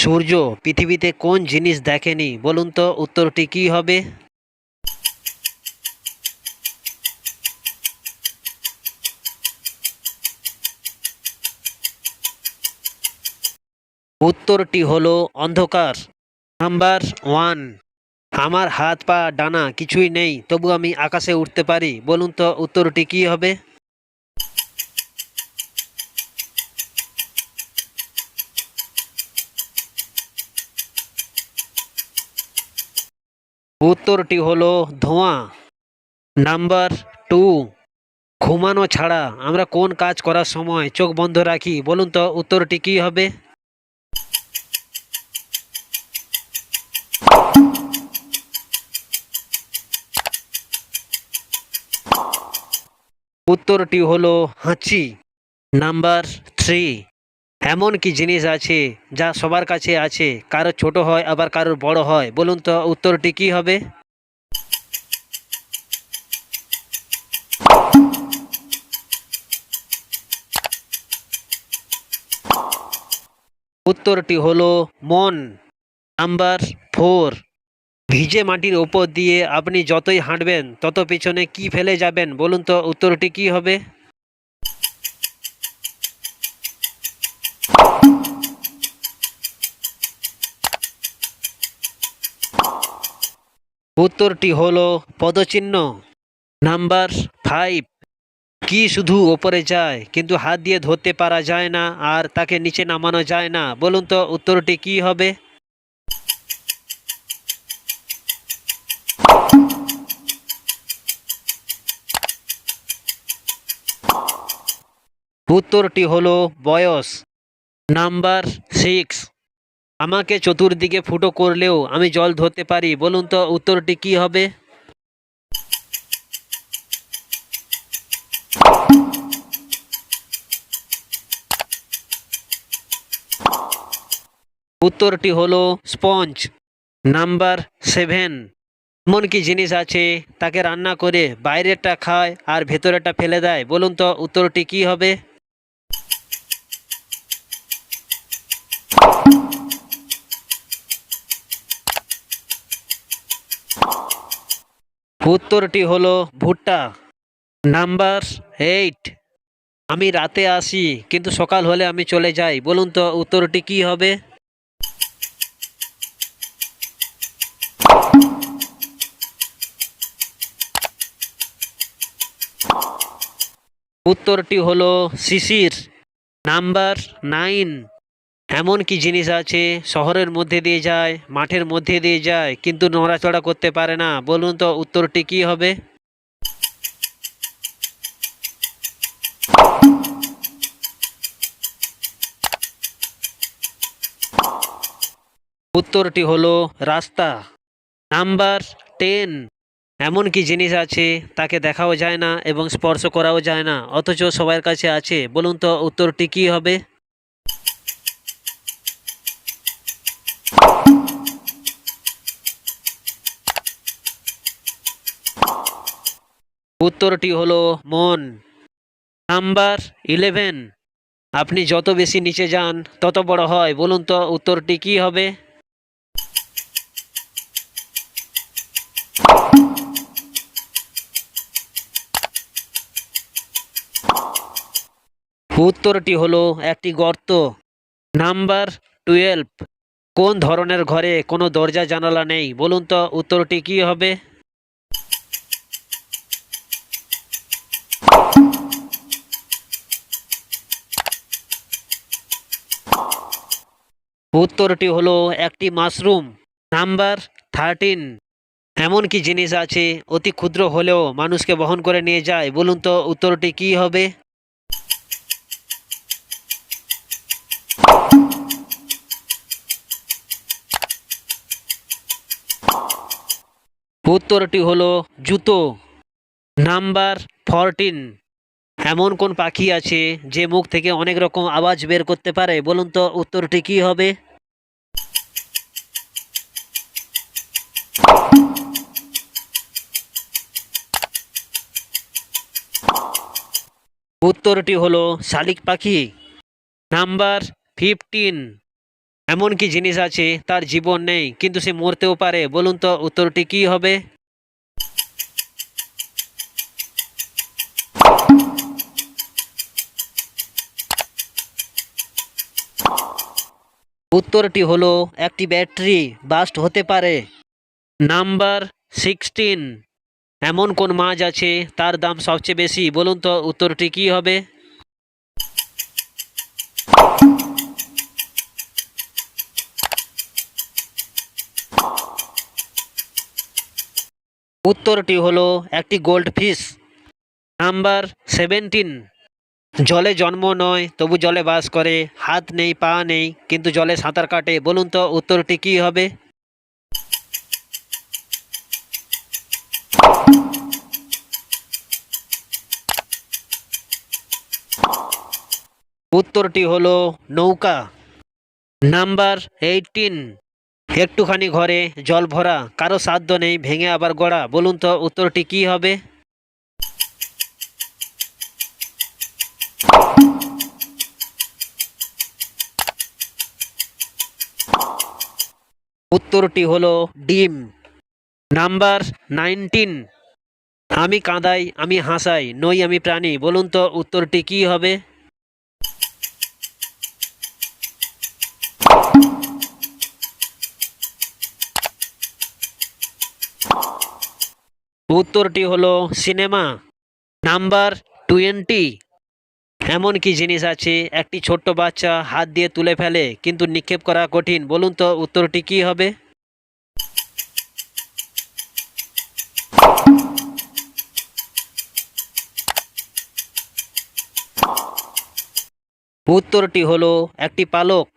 সূর্য পৃথিবীতে কোন জিনিস দেখেনি বলুন তো উত্তরটি কি হবে? উত্তরটি হলো অন্ধকার। নাম্বার ওয়ান, আমার হাত পা ডানা কিছুই নেই তবু আমি আকাশে উঠতে পারি, বলুন তো উত্তরটি কি হবে? উত্তরটি হলো ধোঁয়া। নাম্বার টু, ঘুমানো ছাড়া আমরা কোন কাজ করার সময় চোখ বন্ধ রাখি, বলুন তো উত্তরটি কি হবে? উত্তরটি হলো হাঁচি। নাম্বার থ্রি, এমন কি জিনিস আছে যা সবার কাছে আছে, কারো ছোট হয় আবার কারোর বড় হয়, বলুন তো উত্তরটি কি হবে? উত্তরটি হলো মন। নাম্বার ফোর, ভিজে মাটির ওপর দিয়ে আপনি যতই হাঁটবেন তত পিছনে কি ফেলে যাবেন, বলুন তো উত্তরটি কি হবে? উত্তরটি হলো পদচিহ্ন। নাম্বার ফাইভ, কি শুধু ওপরে যায় কিন্তু হাত দিয়ে ধরতে পারা যায় না আর তাকে নিচে নামানো যায় না, বলুন তো উত্তরটি কি হবে? উত্তরটি হলো বয়স। নাম্বার সিক্স, আমাকে চতুর্দিকে ফুটো করলেও আমি জল ধরতে পারি, বলুন তো উত্তরটি কি হবে? উত্তরটি হলো স্পঞ্জ। নাম্বার সেভেন, এমন কি জিনিস আছে তাকে রান্না করে বাইরেরটা খায় আর ভেতরেরটা ফেলে দেয়, বলুন তো উত্তরটি কি হবে? উত্তরটি হলো ভুট্টা। নাম্বার এইট, আমি রাতে আসি কিন্তু সকাল হলে আমি চলে যাই, বলুন তো উত্তরটি কি হবে? উত্তরটি হলো শিশির। নাম্বার নাইন, এমন কি জিনিস আছে শহরের মধ্যে দিয়ে যায়, মাঠের মধ্যে দিয়ে যায় কিন্তু নড়াচড়া করতে পারে না, বলুন তো উত্তরটি কি হবে? উত্তরটি হলো রাস্তা। নাম্বার টেন, এমন কি জিনিস আছে তাকে দেখাও যায় না এবং স্পর্শ করাও যায় না অথচ সবার কাছে আছে, বলুন তো উত্তরটি কি হবে? উত্তরটি হলো মন। নাম্বার ইলেভেন, আপনি যত বেশি নিচে যান তত বড় হয়, বলুন তো উত্তরটি কি হবে? উত্তরটি হলো একটি গর্ত। নাম্বার টুয়েলভ, কোন ধরনের ঘরে কোনো দরজা জানালা নেই, বলুন তো উত্তরটি কি হবে? উত্তরটি হলো একটি মাশরুম। নাম্বার থার্টিন, এমন কি জিনিস আছে অতি ক্ষুদ্র হলেও মানুষকে বহন করে নিয়ে যায়, বলুন তো উত্তরটি কি হবে? উত্তরটি হলো জুতো। নাম্বার ফরটিন, এমন কোন পাখি আছে যে মুখ থেকে অনেক রকম আওয়াজ বের করতে পারে, বলুন তো উত্তরটি কি হবে? উত্তরটি হলো শালিক পাখি। নাম্বার ফিফটিন, এমন কি জিনিস আছে তার জীবন নেই কিন্তু সে মরতেও পারে, বলুন তো উত্তরটি কি হবে? উত্তরটি হলো একটি ব্যাটারি বাস্ট হতে পারে। নাম্বার 16, এমন কোন মাছ আছে তার দাম সবচেয়ে বেশি, বলুন তো উত্তরটি কি হবে? উত্তরটি হলো একটি গোল্ড ফিশ। নাম্বার 17, জলে জন্ম নয় তবু জলে বাস করে, হাত নেই পা নেই কিন্তু জলে সাঁতার কাটে, বলুন তো উত্তরটি কি হবে? উত্তরটি হলো নৌকা। নাম্বার 18, একটুখানি ঘরে জল ভরা, কারো সাধ্য নেই ভেঙে আবার গড়া, বলুন তো উত্তরটি কি হবে? উত্তরটি হলো ডিম। নাম্বার 19, আমি কাঁদাই আমি হাসাই নই আমি প্রাণী, বলুন তো উত্তরটি কি হবে? উত্তরটি হলো সিনেমা। নাম্বার 20, এমন কি জিনিস আছে একটি ছোট্ট বাচ্চা হাত দিয়ে তুলে ফেলে কিন্তু নিক্ষেপ করা কঠিন, বলুন তো উত্তরটি কি হবে? উত্তরটি হলো একটি পালক।